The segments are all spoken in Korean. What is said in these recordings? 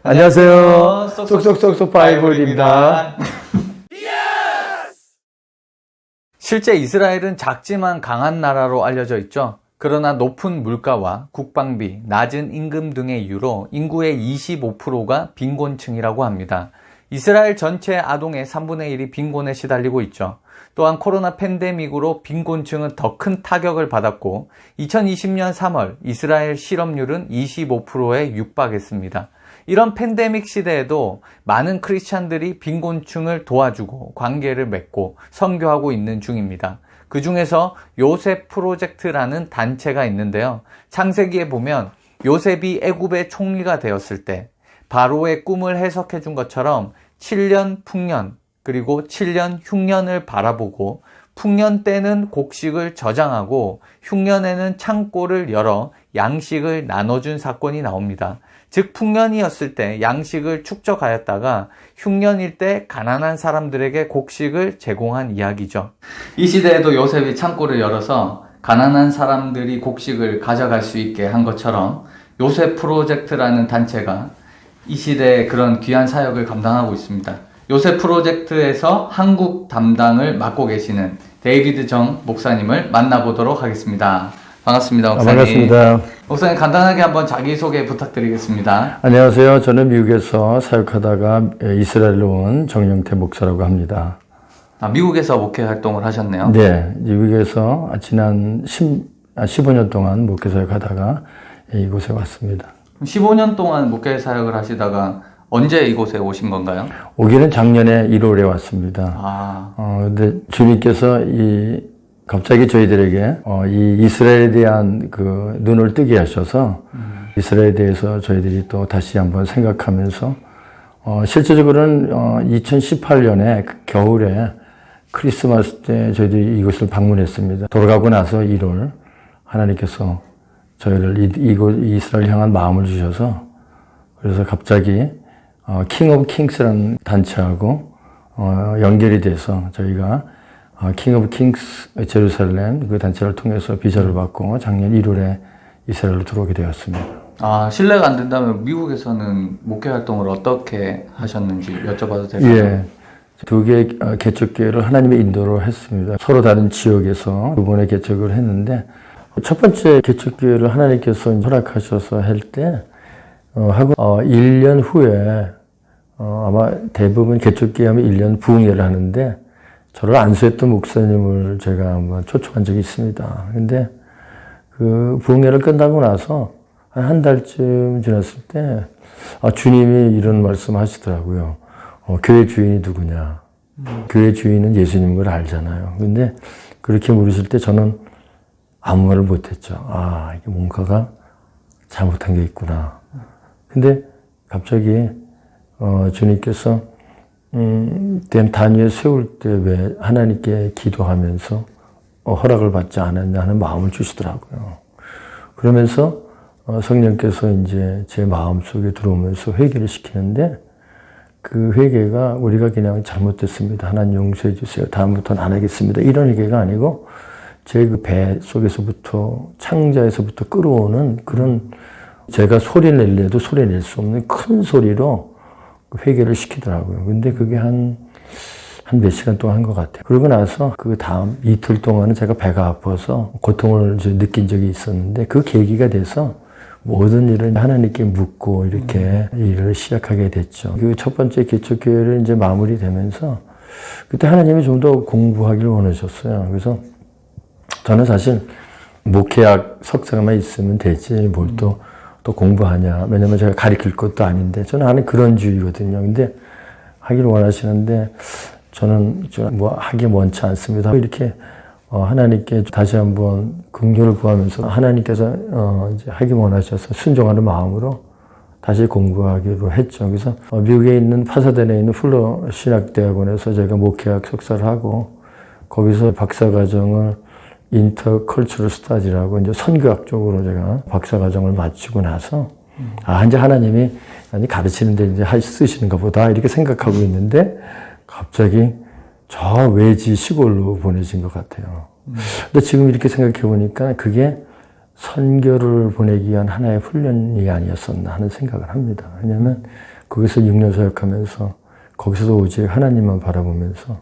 안녕하세요. 쏙쏙쏙쏙 바이블입니다. 실제 이스라엘은 작지만 강한 나라로 알려져 있죠. 그러나 높은 물가와 국방비, 낮은 임금 등의 이유로 인구의 25%가 빈곤층이라고 합니다. 이스라엘 전체 아동의 3분의 1이 빈곤에 시달리고 있죠. 또한 코로나 팬데믹으로 빈곤층은 더 큰 타격을 받았고 2020년 3월 이스라엘 실업률은 25%에 육박했습니다. 이런 팬데믹 시대에도 많은 크리스찬들이 빈곤층을 도와주고 관계를 맺고 선교하고 있는 중입니다. 그 중에서 요셉 프로젝트라는 단체가 있는데요. 창세기에 보면 요셉이 애굽의 총리가 되었을 때 바로의 꿈을 해석해 준 것처럼 7년 풍년 그리고 7년 흉년을 바라보고 풍년 때는 곡식을 저장하고 흉년에는 창고를 열어 양식을 나눠준 사건이 나옵니다. 즉 풍년이었을 때 양식을 축적하였다가 흉년일 때 가난한 사람들에게 곡식을 제공한 이야기죠. 이 시대에도 요셉이 창고를 열어서 가난한 사람들이 곡식을 가져갈 수 있게 한 것처럼 요셉 프로젝트라는 단체가 이 시대에 그런 귀한 사역을 감당하고 있습니다. 요셉 프로젝트에서 한국 담당을 맡고 계시는 데이비드 정 목사님을 만나보도록 하겠습니다. 반갑습니다, 목사님. 반갑습니다. 목사님 간단하게 한번 자기소개 부탁드리겠습니다. 안녕하세요. 저는 미국에서 사역하다가 이스라엘로 온 정영태 목사라고 합니다. 미국에서 목회 활동을 하셨네요. 네, 미국에서 지난 15년 동안 목회 사역하다가 이곳에 왔습니다. 15년 동안 목회 사역을 하시다가 언제 이곳에 오신 건가요? 오기는 작년에 1월에 왔습니다. 근데 주님께서 갑자기 저희들에게 이 이스라엘에 대한 그 눈을 뜨게 하셔서 이스라엘에 대해서 저희들이 또 다시 한번 생각하면서 실제적으로는 2018년에 그 겨울에 크리스마스 때 저희들이 이곳을 방문했습니다. 돌아가고 나서 1월 하나님께서 저희를 이곳 이스라엘 향한 마음을 주셔서 그래서 갑자기 킹 오브 킹스라는 단체하고 연결이 돼서 저희가 킹 오브 킹스 제루살렘 그 단체를 통해서 비자를 받고 작년 1월에 이스라엘로 들어오게 되었습니다. 실례가 안 된다면 미국에서는 목회 활동을 어떻게 하셨는지 여쭤봐도 될까요? 예. 두 개의 개척교회를 하나님의 인도로 했습니다. 서로 다른 지역에서 두 번의 개척을 했는데 첫 번째 개척교회를 하나님께서 허락하셔서 할 때 하고 1년 후에 아마 대부분 개척교회 하면 1년 부흥회를 하는데 저를 안수했던 목사님을 제가 한번 초청한 적이 있습니다. 근데 그 부흥회를 끝나고 나서 한 달쯤 지났을 때 주님이 이런 말씀 하시더라고요. 교회 주인이 누구냐? 교회 주인은 예수님인 걸 알잖아요. 근데 그렇게 물으실 때 저는 아무 말을 못했죠. 이게 뭔가가 잘못한 게 있구나. 근데 갑자기 주님께서 된 단위에 세울 때 왜 하나님께 기도하면서 허락을 받지 않았냐 하는 마음을 주시더라고요. 그러면서 성령께서 이제 제 마음속에 들어오면서 회개를 시키는데 그 회개가 우리가 그냥 잘못됐습니다. 하나님 용서해 주세요. 다음부터는 안 하겠습니다. 이런 회개가 아니고 제 그 배 속에서부터 창자에서부터 끌어오는 그런 제가 소리 낼래도 소리 낼 수 없는 큰 소리로 회개를 시키더라고요. 근데 그게 한 몇 시간 동안 한 것 같아요. 그러고 나서 그 다음 이틀 동안은 제가 배가 아파서 고통을 느낀 적이 있었는데 그 계기가 돼서 모든 일을 하나님께 묻고 이렇게 일을 시작하게 됐죠. 그 첫 번째 개척교회를 이제 마무리되면서 그때 하나님이 좀 더 공부하기를 원하셨어요. 그래서 저는 사실 목회학 석사만 있으면 되지 뭘 또 공부하냐. 왜냐면 제가 가르칠 것도 아닌데 저는 하는 그런 주의거든요. 근데 하기를 원하시는데 저는 뭐 하기 원치 않습니다. 이렇게 하나님께 다시 한번 긍휼을 구하면서 하나님께서 이제 하기 원하셔서 순종하는 마음으로 다시 공부하기로 했죠. 그래서 미국에 있는 파사데나에 있는 풀러 신학대학원에서 제가 목회학 석사를 하고 거기서 박사과정을 인터컬처럴 스타디라고 이제 선교학 쪽으로 제가 박사과정을 마치고 나서 이제 하나님이 가르치는데 이제 쓰시는가 보다 이렇게 생각하고 있는데 갑자기 저 외지 시골로 보내신 것 같아요. 근데 지금 이렇게 생각해 보니까 그게 선교를 보내기 위한 하나의 훈련이 아니었었나 하는 생각을 합니다. 왜냐하면 거기서 6년 사역하면서 거기서도 오직 하나님만 바라보면서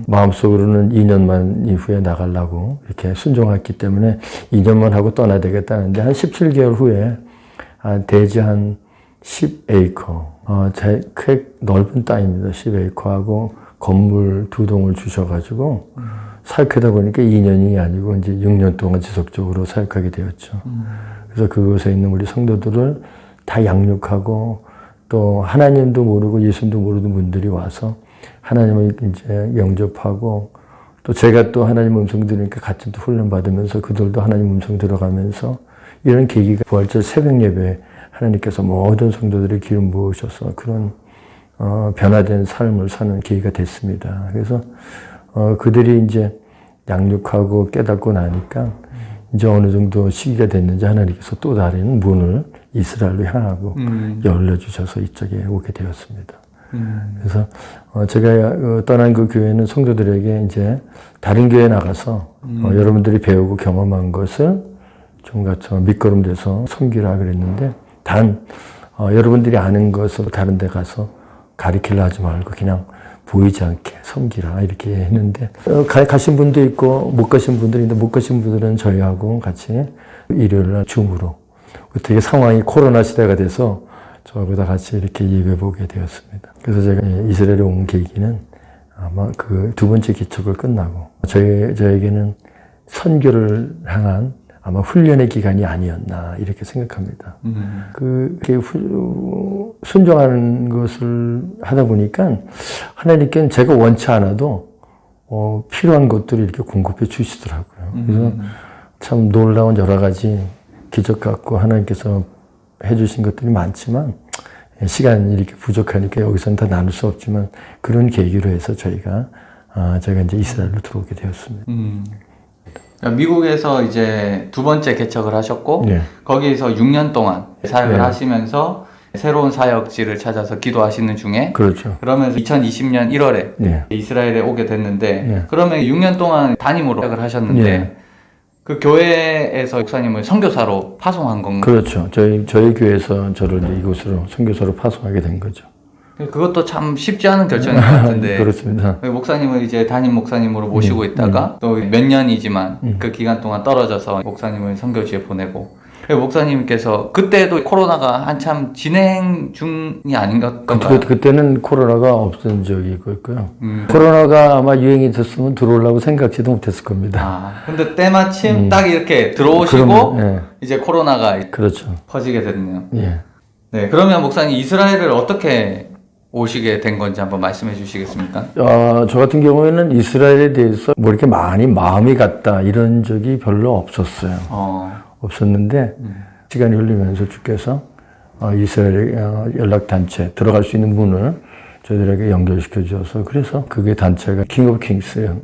마음속으로는 2년만 이후에 나가려고 이렇게 순종했기 때문에 2년만 하고 떠나야 되겠다는데 한 17개월 후에 대지 한 10에이커, 꽤 넓은 땅입니다. 10에이커하고 건물 2동을 주셔가지고 사역하다 보니까 2년이 아니고 이제 6년 동안 지속적으로 사역하게 되었죠. 그래서 그곳에 있는 우리 성도들을 다 양육하고 또 하나님도 모르고 예수님도 모르는 분들이 와서 하나님을 이제 영접하고 또 제가 또 하나님 음성 들으니까 같이 또 훈련 받으면서 그들도 하나님 음성 들어가면서 이런 계기가 부활절 새벽 예배 하나님께서 모든 성도들의 기름 부으셔서 그런 변화된 삶을 사는 계기가 됐습니다. 그래서 그들이 이제 양육하고 깨닫고 나니까 이제 어느 정도 시기가 됐는지 하나님께서 또 다른 문을 이스라엘로 향하고 열려주셔서 이쪽에 오게 되었습니다. 그래서 제가 떠난 그 교회는 성도들에게 이제 다른 교회에 나가서 여러분들이 배우고 경험한 것을 좀 같이 밑거름 돼서 섬기라 그랬는데 단 여러분들이 아는 것을 다른 데 가서 가르치려 하지 말고 그냥 보이지 않게 섬기라 이렇게 했는데 가신 분도 있고 못 가신 분들이 있는데 못 가신 분들은 저희하고 같이 일요일날 줌으로 되게 상황이 코로나 시대가 돼서 저하고다 같이 이렇게 예배 보게 되었습니다. 그래서 제가 이스라엘에 온 계기는 아마 그 두 번째 기척을 끝나고 저에게는 선교를 향한 아마 훈련의 기간이 아니었나 이렇게 생각합니다. 그렇게 순종하는 것을 하다 보니까 하나님께는 제가 원치 않아도 필요한 것들을 이렇게 공급해 주시더라고요. 그래서 참 놀라운 여러 가지 기적 같고 하나님께서 해주신 것들이 많지만 시간이 이렇게 부족하니까 여기서는 다 나눌 수 없지만 그런 계기로 해서 제가 이제 이스라엘로 들어오게 되었습니다. 미국에서 이제 두 번째 개척을 하셨고 네. 거기에서 6년 동안 사역을 네. 하시면서 새로운 사역지를 찾아서 기도하시는 중에 그렇죠. 그러면서 2020년 1월에 네. 이스라엘에 오게 됐는데 네. 그러면 6년 동안 담임으로 사역을 하셨는데 네. 그 교회에서 목사님을 선교사로 파송한 건가요? 그렇죠. 저희 교회에서 저를 이제 이곳으로 선교사로 파송하게 된 거죠. 그것도 참 쉽지 않은 결정인 것 같은데 그렇습니다. 목사님을 이제 담임 목사님으로 모시고 있다가 또 몇 년이지만 그 기간 동안 떨어져서 목사님을 선교지에 보내고 목사님께서 그때도 코로나가 한참 진행 중이 아닌가? 그때는 코로나가 없던 적이 있고요. 코로나가 아마 유행이 됐으면 들어오려고 생각지도 못했을 겁니다. 근데 때마침 딱 이렇게 들어오시고 그러면, 예. 이제 코로나가 그렇죠. 퍼지게 됐네요. 예. 네, 그러면 목사님 이스라엘을 어떻게 오시게 된 건지 한번 말씀해 주시겠습니까? 저 같은 경우에는 이스라엘에 대해서 뭐 이렇게 많이 마음이 갔다 이런 적이 별로 없었어요. 없었는데 시간이 흘리면서 주께서 이스라엘 연락단체 들어갈 수 있는 문을 저희들에게 연결시켜 주셔서 그래서 그게 단체가 킹 오브 킹스예요.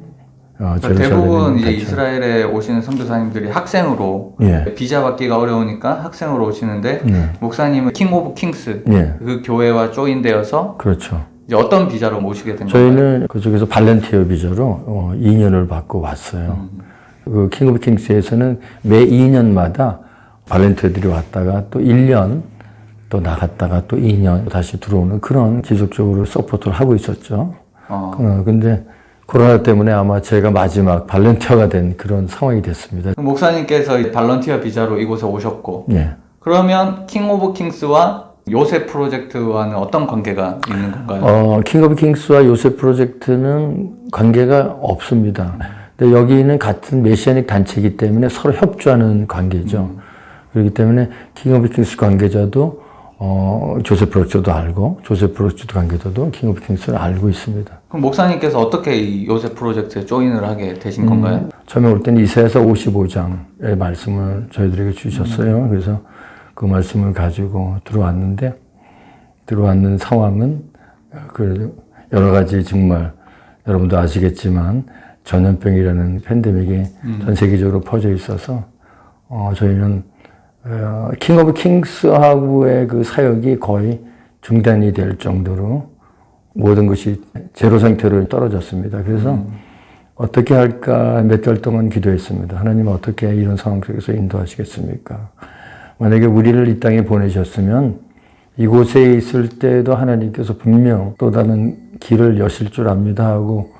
대부분 이제 이스라엘에 오시는 선교사님들이 학생으로 예. 비자 받기가 어려우니까 학생으로 오시는데 목사님은 킹 오브 킹스 예. 그 교회와 조인되어서 그렇죠. 이제 어떤 비자로 모시게 된 건가요? 저희는 그쪽에서 발렌티어 비자로 2년을 받고 왔어요. 그 킹 오브 킹스에서는 매 2년마다 발렌티어들이 왔다가 또 1년 또 나갔다가 또 2년 다시 들어오는 그런 지속적으로 서포트를 하고 있었죠. 근데 코로나 때문에 아마 제가 마지막 발렌티어가 된 그런 상황이 됐습니다. 목사님께서 발런티어 비자로 이곳에 오셨고 예. 그러면 킹 오브 킹스와 요셉 프로젝트와는 어떤 관계가 있는 건가요? 킹 오브 킹스와 요셉 프로젝트는 관계가 없습니다. 근데 여기는 같은 메시아닉 단체이기 때문에 서로 협조하는 관계죠. 그렇기 때문에 킹 오브 킹스 관계자도 조셉 프로젝트도 알고 조셉 프로젝트 관계자도 킹 오브 킹스를 알고 있습니다. 그럼 목사님께서 어떻게 이 요셉 프로젝트에 조인을 하게 되신 건가요? 처음에 올 때는 이사야서 55장의 말씀을 저희들에게 주셨어요. 그래서 그 말씀을 가지고 들어왔는 상황은 그 여러 가지 정말 여러분도 아시겠지만 전염병이라는 팬데믹이 전 세계적으로 퍼져 있어서 저희는 킹 오브 킹스하고의 그 사역이 거의 중단이 될 정도로 모든 것이 제로 상태로 떨어졌습니다. 그래서 어떻게 할까 몇 달 동안 기도했습니다. 하나님 어떻게 이런 상황 속에서 인도하시겠습니까? 만약에 우리를 이 땅에 보내셨으면 이곳에 있을 때도 하나님께서 분명 또 다른 길을 여실 줄 압니다 하고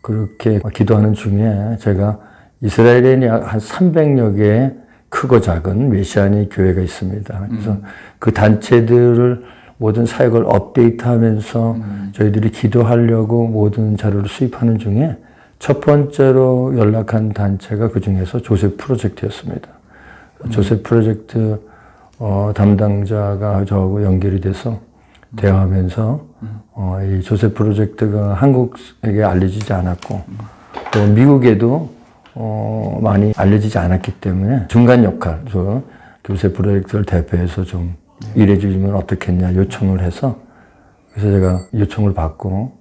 그렇게 기도하는 중에 제가 이스라엘에 약 한 300여 개의 크고 작은 메시아닉 교회가 있습니다. 그래서 그 단체들을 모든 사역을 업데이트하면서 저희들이 기도하려고 모든 자료를 수입하는 중에 첫 번째로 연락한 단체가 그 중에서 조셉 프로젝트였습니다. 조셉 프로젝트 담당자가 저하고 연결이 돼서 대화하면서 이 조셉 프로젝트가 한국에게 알려지지 않았고 또 미국에도 많이 알려지지 않았기 때문에 중간 역할, 저 조셉 프로젝트를 대표해서 좀 일해주시면 어떻겠냐 요청을 해서 그래서 제가 요청을 받고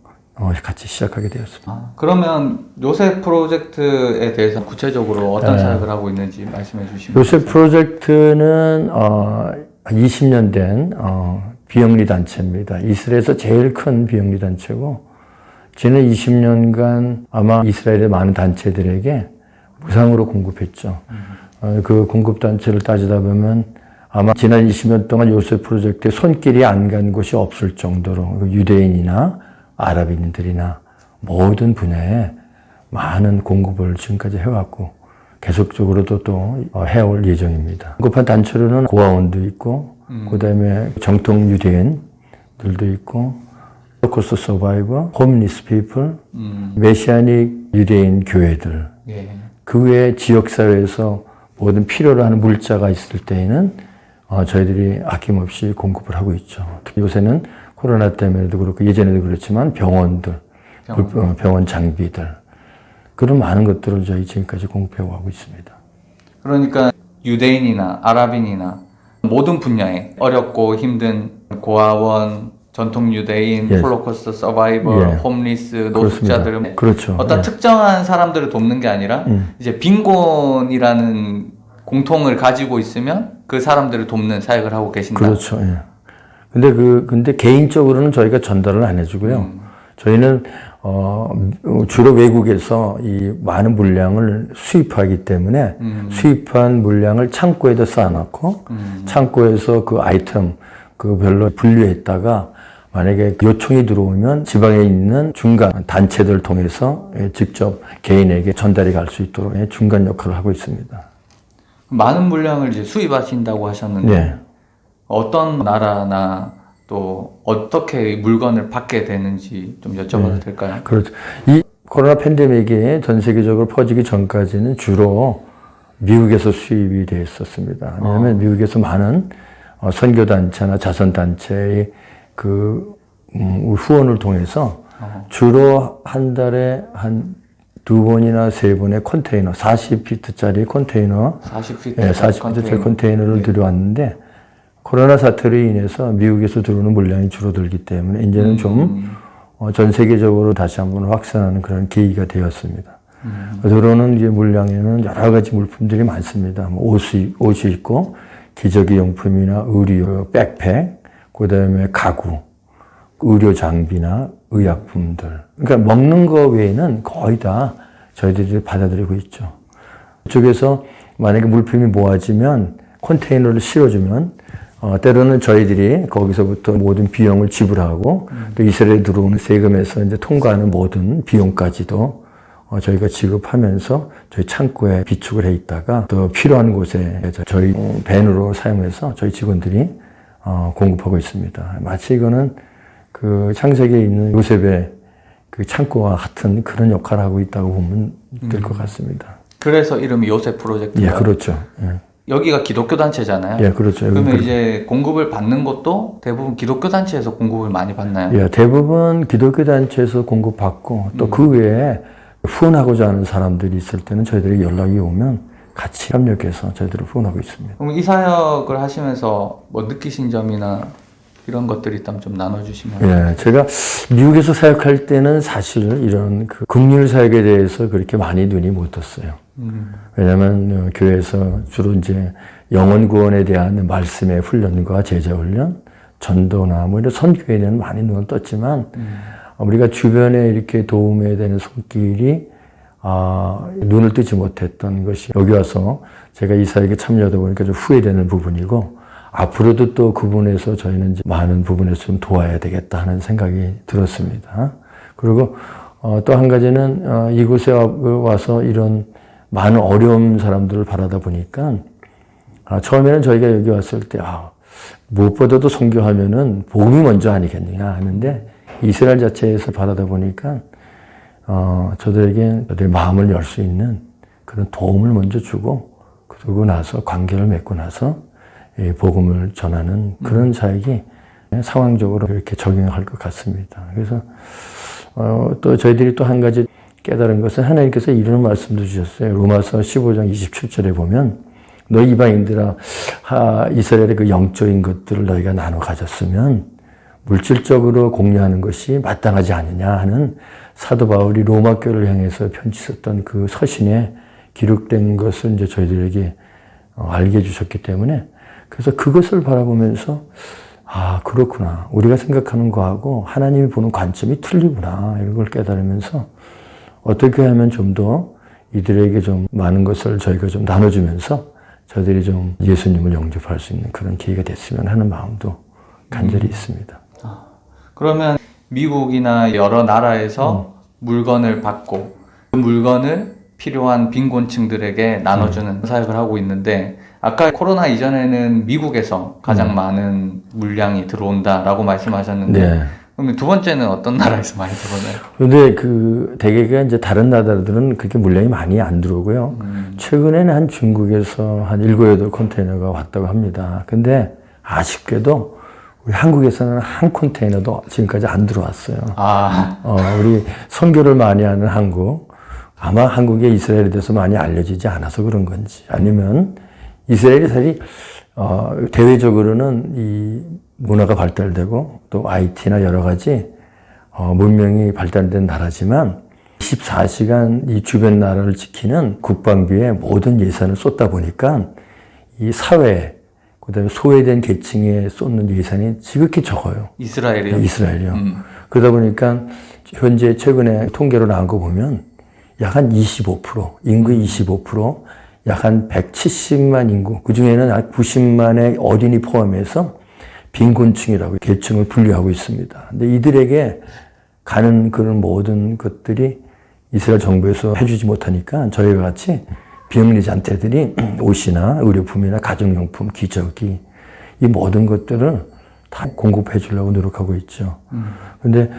같이 시작하게 되었습니다. 그러면 요셉 프로젝트에 대해서 구체적으로 어떤 사역을 하고 있는지 말씀해 주시면. 요셉 프로젝트는 20년 된 비영리 단체입니다. 이스라엘에서 제일 큰 비영리 단체고 지난 20년간 아마 이스라엘의 많은 단체들에게 무상으로 공급했죠. 그 공급 단체를 따지다 보면 아마 지난 20년 동안 요셉 프로젝트에 손길이 안 간 곳이 없을 정도로 유대인이나 아랍인들이나 모든 분야에 많은 공급을 지금까지 해왔고 계속적으로도 또 해올 예정입니다. 공급한 단체로는 고아원도 있고 그다음에 정통 유대인들도 있고 홀로코스트 서바이버, 홈리스 피플, 메시아닉 유대인 교회들 그 외에 지역사회에서 모든 필요로 하는 물자가 있을 때에는 저희들이 아낌없이 공급을 하고 있죠. 특히 요새는 코로나 때문에도 그렇고 예전에도 그렇지만 병원들, 병원 장비들 그런 많은 것들을 저희 지금까지 공급해오고 있습니다. 그러니까 유대인이나 아랍인이나 모든 분야에 어렵고 힘든 고아원, 전통 유대인, 홀로코스트 서바이버, 홈리스, 노숙자들은 그렇죠. 어떤 특정한 사람들을 돕는 게 아니라 이제 빈곤이라는 공통을 가지고 있으면 그 사람들을 돕는 사역을 하고 계신다. 그렇죠. 예. 근데 개인적으로는 저희가 전달을 안 해주고요. 저희는 주로 외국에서 이 많은 물량을 수입하기 때문에 수입한 물량을 창고에다 쌓아놓고 창고에서 그 아이템 그 별로 분류했다가 만약에 요청이 들어오면 지방에 있는 중간 단체들 통해서 직접 개인에게 전달이 갈 수 있도록 중간 역할을 하고 있습니다. 많은 물량을 이제 수입하신다고 하셨는데 어떤 나라나 또 어떻게 물건을 받게 되는지 좀 여쭤봐도 될까요? 그렇죠. 이 코로나 팬데믹이 전 세계적으로 퍼지기 전까지는 주로 미국에서 수입이 됐었습니다. 왜냐하면 미국에서 많은 선교단체나 자선단체의 그 후원을 통해서 주로 한 달에 한 2번이나 3번의 컨테이너, 40피트짜리 컨테이너, 40피트짜리 컨테이너를 들여왔는데 코로나 사태로 인해서 미국에서 들어오는 물량이 줄어들기 때문에 이제는 좀 전 세계적으로 다시 한번 확산하는 그런 계기가 되었습니다. 들어오는 이제 물량에는 여러 가지 물품들이 많습니다. 옷이 있고 기저귀 용품이나 의류, 백팩, 그다음에 가구, 의료 장비나 의약품들. 그러니까 먹는 거 외에는 거의 다 저희들이 받아들이고 있죠. 이쪽에서 만약에 물품이 모아지면 컨테이너를 실어주면 때로는 저희들이 거기서부터 모든 비용을 지불하고 또 이스라엘에 들어오는 세금에서 이제 통과하는 모든 비용까지도 저희가 지급하면서 저희 창고에 비축을 해 있다가 또 필요한 곳에 저희 밴으로 사용해서 저희 직원들이 공급하고 있습니다. 마치 이거는 그 창세기에 있는 요셉의 그 창고와 같은 그런 역할을 하고 있다고 보면 될 것 같습니다. 그래서 이름이 요셉 프로젝트예요. 예, 그렇죠. 예. 여기가 기독교 단체잖아요. 예, 그렇죠. 그러면 이제 공급을 받는 것도 대부분 기독교 단체에서 공급을 많이 받나요? 예, 대부분 기독교 단체에서 공급받고 또 그 외에 후원하고자 하는 사람들이 있을 때는 저희들이 연락이 오면 같이 협력해서 저희들을 후원하고 있습니다. 그럼 이 사역을 하시면서 뭐 느끼신 점이나 이런 것들이 있다면 좀 나눠주시면. 예, 제가 미국에서 사역할 때는 사실 이런 그 긍휼 사역에 대해서 그렇게 많이 눈이 못 떴어요. 왜냐하면 교회에서 주로 이제 영혼 구원에 대한 말씀의 훈련과 제자 훈련, 전도나 뭐 이런 선교에 대한 많이 눈을 떴지만 우리가 주변에 이렇게 도움에 되는 손길이 눈을 뜨지 못했던 것이 여기 와서 제가 이 사역에 참여하다 보니까 좀 후회되는 부분이고, 앞으로도 또 그 부분에서 저희는 이제 많은 부분에서 좀 도와야 되겠다 하는 생각이 들었습니다. 그리고 또 한 가지는 이곳에 와서 이런 많은 어려운 사람들을 바라다 보니까 처음에는 저희가 여기 왔을 때 무엇보다도 선교하면은 복음이 먼저 아니겠느냐 하는데, 이스라엘 자체에서 바라다 보니까 저들에게 마음을 열 수 있는 그런 도움을 먼저 주고, 그러고 나서 관계를 맺고 나서 복음을 전하는 그런 사역이 상황적으로 이렇게 적용할 것 같습니다. 그래서 또 저희들이 또 한 가지 깨달은 것은, 하나님께서 이런 말씀도 주셨어요. 로마서 15장 27절에 보면, 너희 이방인들아, 이스라엘의 그 영적인 것들을 너희가 나눠 가졌으면 물질적으로 공유하는 것이 마땅하지 않느냐 하는 사도 바울이 로마 교회를 향해서 편지 썼던 그 서신에 기록된 것을 이제 저희들에게 알게 해주셨기 때문에, 그래서 그것을 바라보면서 그렇구나, 우리가 생각하는 거하고 하나님이 보는 관점이 틀리구나, 이런 걸 깨달으면서 어떻게 하면 좀 더 이들에게 좀 많은 것을 저희가 좀 나눠주면서 저들이 좀 예수님을 영접할 수 있는 그런 기회가 됐으면 하는 마음도 간절히 있습니다. 그러면 미국이나 여러 나라에서 물건을 받고 그 물건을 필요한 빈곤층들에게 나눠주는 사역을 하고 있는데, 아까 코로나 이전에는 미국에서 가장 많은 물량이 들어온다라고 말씀하셨는데, 네. 그러면 두 번째는 어떤 나라에서 많이 들어오나요? 근데 대개가 이제 다른 나라들은 그렇게 물량이 많이 안 들어오고요. 최근에는 한 중국에서 한 7, 8 컨테이너가 왔다고 합니다. 근데 아쉽게도 우리 한국에서는 한 컨테이너도 지금까지 안 들어왔어요. 우리 선교를 많이 하는 한국, 아마 한국에 이스라엘에 대해서 많이 알려지지 않아서 그런 건지, 아니면 이스라엘이 사실 대외적으로는 이 문화가 발달되고 또 IT나 여러 가지 문명이 발달된 나라지만 24시간 이 주변 나라를 지키는 국방비에 모든 예산을 쏟다 보니까 이 사회, 그다음에 소외된 계층에 쏟는 예산이 지극히 적어요. 이스라엘이요? 이스라엘이요. 그러다 보니까 현재 최근에 통계로 나온 거 보면 약 한 25%, 인구의 25%, 약 한 170만 인구, 그 중에는 약 90만의 어린이 포함해서 빈곤층이라고 계층을 분류하고 있습니다. 근데 이들에게 가는 그런 모든 것들이 이스라엘 정부에서 해주지 못하니까 저희와 같이 비영리단체들이 옷이나 의료품이나 가정용품, 기저귀, 이 모든 것들을 다 공급해 주려고 노력하고 있죠. 근데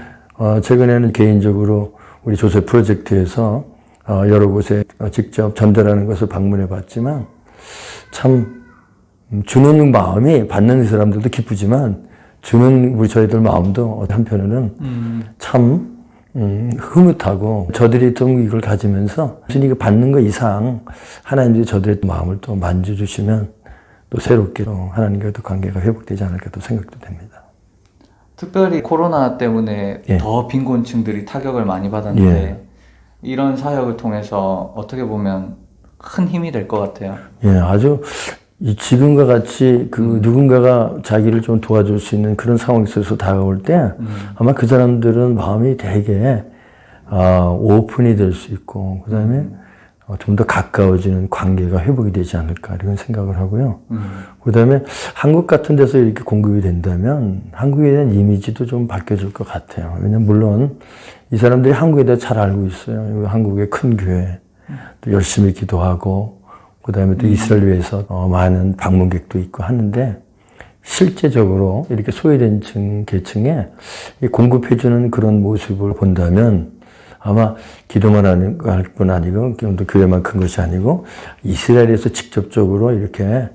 최근에는 개인적으로 우리 조세 프로젝트에서 여러 곳에 직접 전달하는 것을 방문해 봤지만, 참 주는 마음이 받는 사람들도 기쁘지만 주는 우리 저희들 마음도 한편으로는 참 흐뭇하고, 저들이 좀 이걸 가지면서 이거 받는 거 이상 하나님들이 저들의 마음을 또 만져주시면 또 새롭게 하나님과 또 관계가 회복되지 않을까 또 생각도 됩니다. 특별히 코로나 때문에 더 빈곤층들이 타격을 많이 받았는데 이런 사역을 통해서 어떻게 보면 큰 힘이 될 것 같아요. 아주 지금과 같이 누군가가 자기를 좀 도와줄 수 있는 그런 상황에 있어서 다가올 때 아마 그 사람들은 마음이 되게 오픈이 될 수 있고, 그 다음에 좀 더 가까워지는 관계가 회복이 되지 않을까 이런 생각을 하고요. 그 다음에 한국 같은 데서 이렇게 공급이 된다면 한국에 대한 이미지도 좀 바뀌어질 것 같아요. 왜냐면 물론 이 사람들이 한국에 대해 잘 알고 있어요. 한국의 큰 교회, 또 열심히 기도하고, 그 다음에 또 이스라엘 위해서 많은 방문객도 있고 하는데, 실제적으로 이렇게 소외된 계층에 공급해주는 그런 모습을 본다면 아마 기도만 할 뿐 아니고, 또 교회만 큰 것이 아니고, 이스라엘에서 직접적으로 이렇게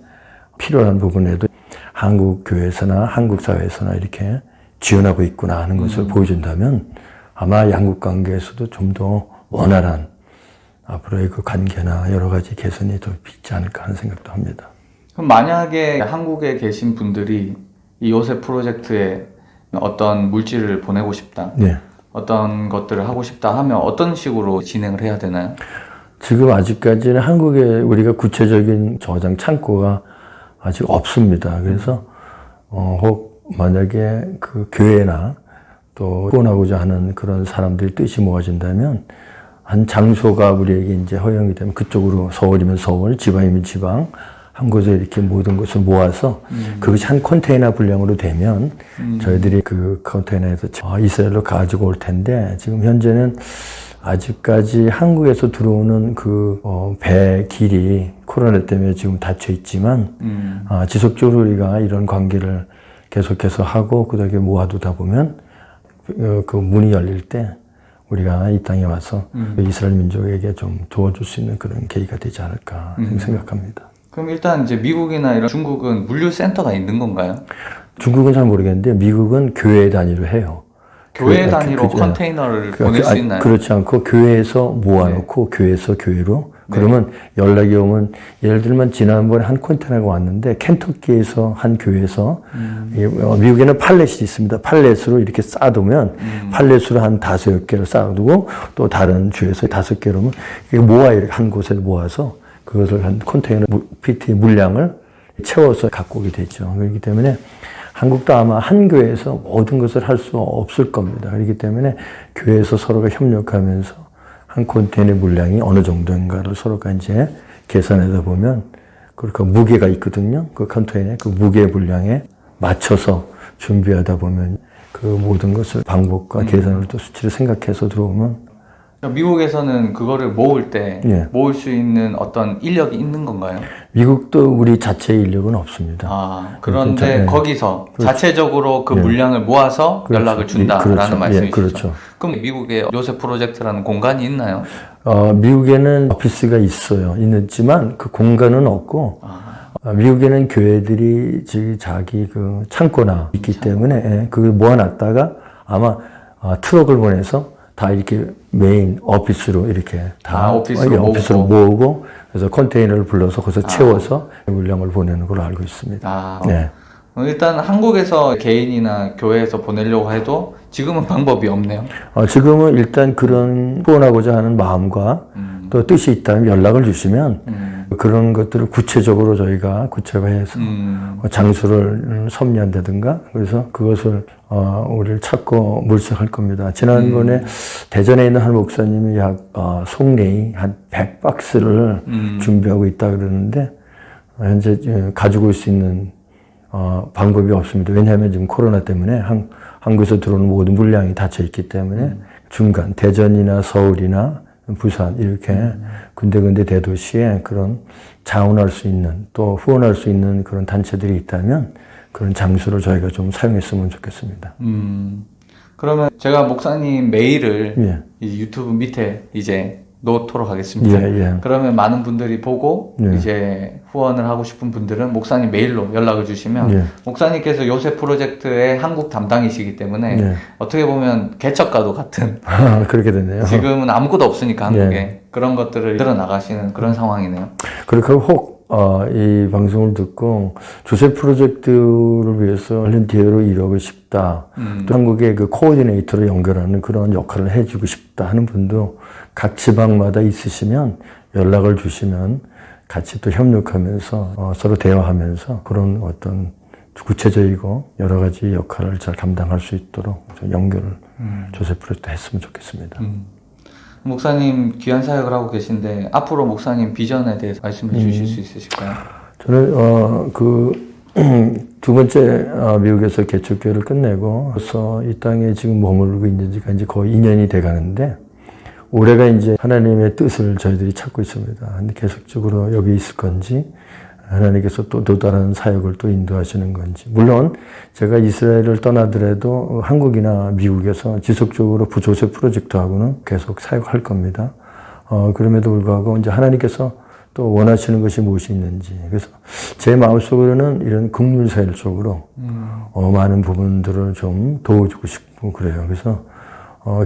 필요한 부분에도 한국 교회에서나 한국 사회에서나 이렇게 지원하고 있구나 하는 것을 보여준다면 아마 양국 관계에서도 좀 더 원활한 앞으로의 그 관계나 여러 가지 개선이 더 있지 않을까 하는 생각도 합니다. 그럼 만약에 한국에 계신 분들이 이 요셉 프로젝트에 어떤 물질을 보내고 싶다, 어떤 것들을 하고 싶다 하면 어떤 식으로 진행을 해야 되나요? 지금 아직까지는 한국에 우리가 구체적인 저장 창고가 아직 없습니다. 그래서 혹 만약에 그 교회나 또 후원하고자 하는 그런 사람들이 뜻이 모아진다면 한 장소가 우리에게 이제 허용이 되면 그쪽으로 서울이면 서울, 지방이면 지방, 한 곳에 이렇게 모든 것을 모아서 그것이 한 컨테이너 분량으로 되면 저희들이 그 컨테이너에서 이스라엘로 가지고 올 텐데 지금 현재는 아직까지 한국에서 들어오는 배 길이 코로나 때문에 지금 닫혀 있지만 지속적으로 우리가 이런 관계를 계속해서 하고 그다음에 모아두다 보면 그 문이 열릴 때 우리가 이 땅에 와서 이스라엘 민족에게 좀 도와줄 수 있는 그런 계기가 되지 않을까 생각합니다. 그럼 일단 이제 미국이나 이런 중국은 물류센터가 있는 건가요? 중국은 잘 모르겠는데 미국은 교회 단위로 해요. 교회 단위로 컨테이너를 보낼 수 있나요? 그렇지 않고 교회에서 모아놓고 교회에서 교회로 그러면 연락이 오면 예를 들면 지난번에 한 컨테이너가 왔는데 켄터키에서 한 교회에서 미국에는 팔렛이 있습니다. 팔렛으로 이렇게 쌓아두면 팔렛으로 한 5-6개를 쌓아두고 또 다른 주에서 5개로 오면 이게 모아 이렇게 한 곳에 모아서 그것을 한 컨테이너 PT 물량을 채워서 갖고 오게 되죠. 그렇기 때문에 한국도 아마 한 교회에서 모든 것을 할 수 없을 겁니다. 그렇기 때문에 교회에서 서로가 협력하면서 한 컨테이너 물량이 어느 정도인가를 서로가 이제 계산하다 보면 그러니까 무게가 있거든요. 그 컨테이너에 그 무게 분량에 맞춰서 준비하다 보면 그 모든 것을 방법과 계산을 또 수치를 생각해서 들어오면 미국에서는 그거를 모을 때 모을 수 있는 어떤 인력이 있는 건가요? 미국도 우리 자체 인력은 없습니다. 그런데 거기서 자체적으로 그 물량을 모아서 연락을 준다라는 말씀이시죠? 그렇죠. 그럼 미국에 요셉 프로젝트라는 공간이 있나요? 미국에는 오피스가 있어요. 있지만 그 공간은 없고 미국에는 교회들이 자기 그 창고나 있기 때문에 그걸 모아놨다가 아마 트럭을 보내서 다 이렇게 메인 오피스로 이렇게 다 오피스로 모으고 그래서 컨테이너를 불러서 거기서 채워서 물량을 보내는 걸로 알고 있습니다. 네. 일단 한국에서 개인이나 교회에서 보내려고 해도 지금은 방법이 없네요. 지금은 일단 그런 후원하고자 하는 마음과 또 뜻이 있다면 연락을 주시면 그런 것들을 구체적으로 저희가 구체화해서 장소를 섭리한다든가 그래서 그것을 우리를 찾고 물색할 겁니다. 지난번에 대전에 있는 한 목사님이 송내이 한 100박스를 준비하고 있다 그러는데 현재 가지고 올 수 있는 방법이 없습니다. 왜냐하면 지금 코로나 때문에 한국에서 들어오는 모든 물량이 닫혀 있기 때문에 중간 대전이나 서울이나 부산 이렇게 군데군데 대도시에 그런 자원할 수 있는 또 후원할 수 있는 그런 단체들이 있다면 그런 장소를 저희가 좀 사용했으면 좋겠습니다. 그러면 제가 목사님 메일을 이 유튜브 밑에 이제 놓도록 하겠습니다. 그러면 많은 분들이 보고 이제 후원을 하고 싶은 분들은 목사님 메일로 연락을 주시면 목사님께서 요셉 프로젝트의 한국 담당이시기 때문에 어떻게 보면 개척가도 같은 그렇게 됐네요. 지금은 아무것도 없으니까 한국에 그런 것들을 들어 나가시는 그런 상황이네요. 그렇게 혹 이 방송을 듣고 조셉 프로젝트를 위해서 볼런티어로 일하고 싶다. 또 한국의 그 코어디네이터로 연결하는 그런 역할을 해주고 싶다 하는 분도 각 지방마다 있으시면 연락을 주시면 같이 또 협력하면서 서로 대화하면서 그런 어떤 구체적이고 여러 가지 역할을 잘 감당할 수 있도록 연결을 조셉 프로젝트 했으면 좋겠습니다. 목사님 귀한 사역을 하고 계신데 앞으로 목사님 비전에 대해서 말씀해 주실 수 있으실까요? 저는 두 번째 미국에서 개척교회를 끝내고 그래서 이 땅에 지금 머물고 있는 지가 이제 거의 2년이 돼 가는데 올해가 이제 하나님의 뜻을 저희들이 찾고 있습니다. 근데 계속적으로 여기 있을 건지 하나님께서 또 다른 사역을 또 인도하시는 건지. 물론 제가 이스라엘을 떠나더라도 한국이나 미국에서 지속적으로 조셉 프로젝트하고는 계속 사역할 겁니다. 그럼에도 불구하고 이제 하나님께서 또 원하시는 것이 무엇이 있는지. 그래서 제 마음속으로는 이런 긍휼사일 쪽으로 많은 부분들을 좀 도와주고 싶고 그래요. 그래서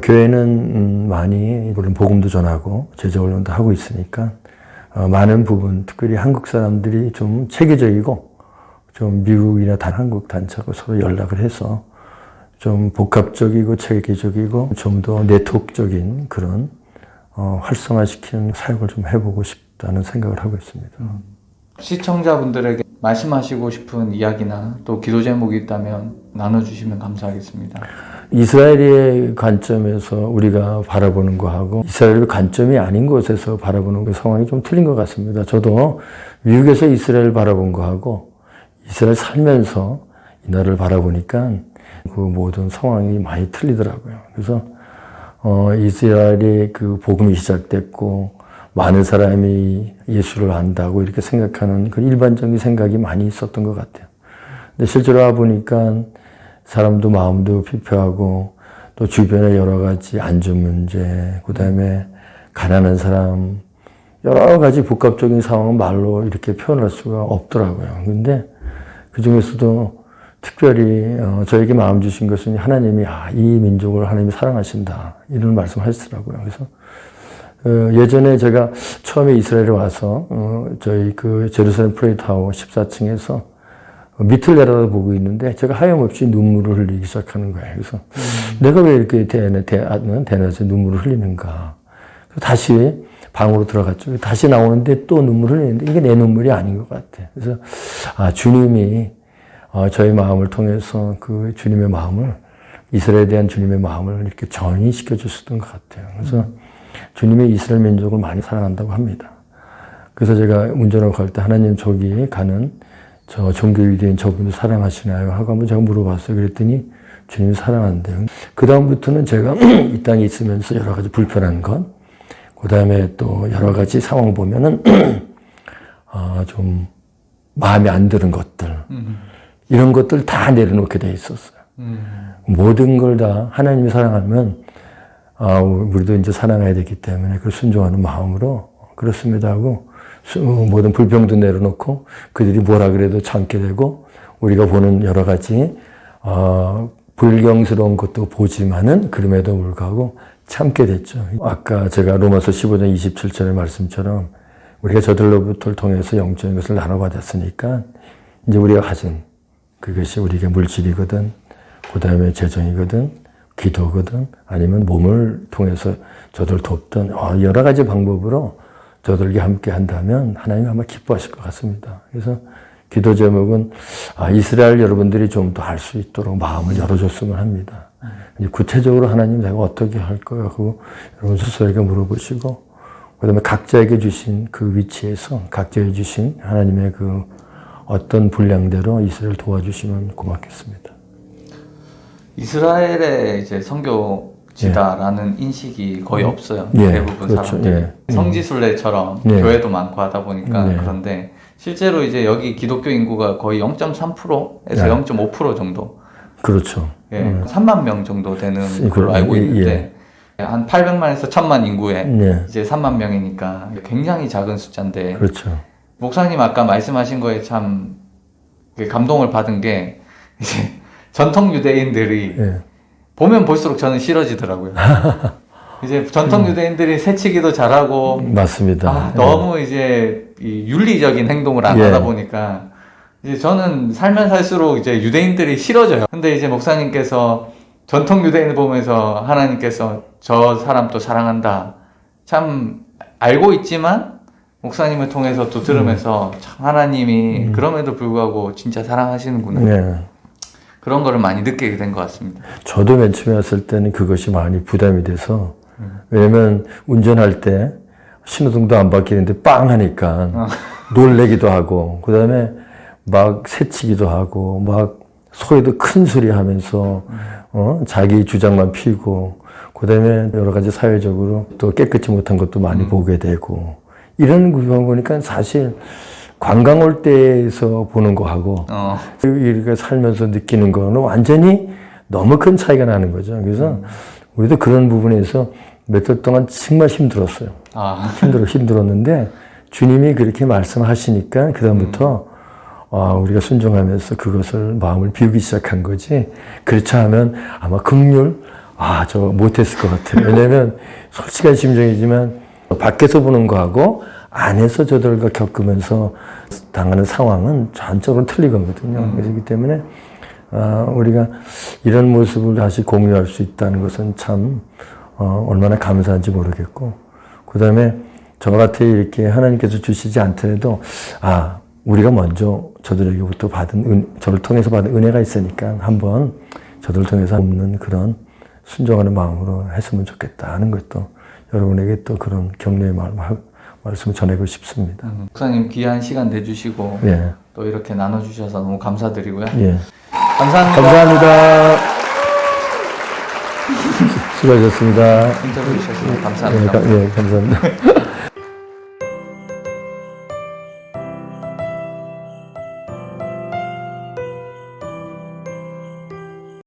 교회는 많이 물론 복음도 전하고 제자 훈련도 하고 있으니까 많은 부분, 특별히 한국 사람들이 좀 체계적이고 좀 미국이나 한국 단체하고 서로 연락을 해서 좀 복합적이고 체계적이고 좀 더 네트워크적인 그런 활성화시키는 사역을 좀 해보고 싶다는 생각을 하고 있습니다. 시청자분들에게 말씀하시고 싶은 이야기나 또 기도 제목이 있다면 나눠주시면 감사하겠습니다. 이스라엘의 관점에서 우리가 바라보는 거하고 이스라엘의 관점이 아닌 곳에서 바라보는 그 상황이 좀 틀린 것 같습니다. 저도 미국에서 이스라엘 바라본 거하고 이스라엘 살면서 이 나라를 바라보니까 그 모든 상황이 많이 틀리더라고요. 그래서 이스라엘의 그 복음이 시작됐고 많은 사람이 예수를 안다고 이렇게 생각하는 그 일반적인 생각이 많이 있었던 것 같아요. 근데 실제로 와보니까 사람도 마음도 피폐하고 또 주변에 여러 가지 안전 문제, 그 다음에 가난한 사람, 여러 가지 복합적인 상황은 말로 이렇게 표현할 수가 없더라고요. 근데 그 중에서도 특별히 저에게 마음 주신 것은 하나님이 이 민족을 하나님이 사랑하신다 이런 말씀하시더라고요. 그래서 예전에 제가 처음에 이스라엘에 와서 저희 그 제루살렘 프레이타워 14층에서 밑을 내려다보고 있는데 제가 하염없이 눈물을 흘리기 시작하는 거예요. 그래서 내가 왜 이렇게 대낮에 눈물을 흘리는가. 다시 방으로 들어갔죠. 다시 나오는데 또 눈물을 흘리는데 이게 내 눈물이 아닌 것 같아. 그래서 주님이 저의 마음을 통해서 그 주님의 마음을 이스라엘에 대한 주님의 마음을 이렇게 전이시켜 주셨던 것 같아요. 그래서 주님의 이스라엘 민족을 많이 사랑한다고 합니다. 그래서 제가 운전하고 갈 때 하나님 저기 가는 저 종교 유대인 저분도 사랑하시나요? 하고 한번 제가 물어봤어요. 그랬더니 주님이 사랑한대요. 그 다음부터는 제가 이 땅에 있으면서 여러 가지 불편한 것, 그 다음에 또 여러 가지 상황 보면은 좀 마음에 안 드는 것들, 이런 것들 다 내려놓게 돼 있었어요. 모든 걸 다 하나님이 사랑하면 우리도 이제 사랑해야 되기 때문에 그걸 순종하는 마음으로 그렇습니다 하고 모든 불평도 내려놓고 그들이 뭐라 그래도 참게 되고 우리가 보는 여러 가지 불경스러운 것도 보지만은 그럼에도 불구하고 참게 됐죠. 아까 제가 로마서 15장 27절의 말씀처럼 우리가 저들로부터를 통해서 영적인 것을 나눠받았으니까 이제 우리가 가진 그것이 우리가 물질이거든, 그 다음에 재정이거든, 기도거든, 아니면 몸을 통해서 저들 돕던 여러 가지 방법으로 저들과 함께 한다면 하나님이 아마 기뻐하실 것 같습니다. 그래서 기도 제목은 이스라엘 여러분들이 좀 더 알 수 있도록 마음을 열어줬으면 합니다. 이제 구체적으로 하나님 내가 어떻게 할 거야 하고 여러분 스스로에게 물어보시고 그 다음에 각자에게 주신 그 위치에서 각자에게 주신 하나님의 그 어떤 분량대로 이스라엘 도와주시면 고맙겠습니다. 이스라엘의 이제 선교지다라는 인식이 거의 없어요. 대부분 그렇죠. 사람들이. 성지순례처럼 교회도 많고 하다 보니까 그런데 실제로 이제 여기 기독교 인구가 거의 0.3%에서 0.5% 정도. 그렇죠. 3만 명 정도 되는 걸로 알고 있는데 한 800만에서 1000만 인구에 이제 3만 명이니까 굉장히 작은 숫자인데. 그렇죠. 목사님 아까 말씀하신 거에 참 감동을 받은 게 이제 전통 유대인들이 보면 볼수록 저는 싫어지더라고요. 이제 전통 유대인들이 새치기도 잘하고 맞습니다. 너무 이제 이 윤리적인 행동을 안 하다 보니까 이제 저는 살면 살수록 이제 유대인들이 싫어져요. 근데 이제 목사님께서 전통 유대인을 보면서 하나님께서 저 사람도 사랑한다. 참 알고 있지만 목사님을 통해서 또 들으면서 참 하나님이 그럼에도 불구하고 진짜 사랑하시는구나. 그런 거를 많이 느끼게 된 것 같습니다. 저도 맨 처음에 왔을 때는 그것이 많이 부담이 돼서 왜냐면 운전할 때 신호등도 안 바뀌는데 빵 하니까 놀래기도 하고 그 다음에 막 새치기도 하고 막 소리도 큰 소리 하면서 자기 주장만 피우고 그 다음에 여러 가지 사회적으로 또 깨끗이 못한 것도 많이 보게 되고 이런 구경 보니까 사실 관광 올 때에서 보는 거하고 우리가 살면서 느끼는 거는 완전히 너무 큰 차이가 나는 거죠. 그래서 우리도 그런 부분에서 몇 달 동안 정말 힘들었어요. 힘들었는데 주님이 그렇게 말씀하시니까 그다음부터 우리가 순종하면서 그것을 마음을 비우기 시작한 거지. 그렇지 않으면 아마 긍휼 저 못했을 것 같아요. 왜냐하면 솔직한 심정이지만 밖에서 보는 거하고 안에서 저들과 겪으면서 당하는 상황은 전적으로 틀리거든요. 그렇기 때문에 우리가 이런 모습을 다시 공유할 수 있다는 것은 참 얼마나 감사한지 모르겠고 그 다음에 저와 같이 이렇게 하나님께서 주시지 않더라도 우리가 먼저 저들에게부터 받은 저를 통해서 받은 은혜가 있으니까 한번 저들 통해서 없는 그런 순종하는 마음으로 했으면 좋겠다 하는 것도 여러분에게 또 그런 격려의 말씀을 전하고 싶습니다. 목사님 귀한 시간 내주시고 예. 또 이렇게 나눠주셔서 너무 감사드리고요. 예. 감사합니다. 감사합니다. 수고하셨습니다. 인터뷰 주셔서 예, 감사합니다. 감사합니다.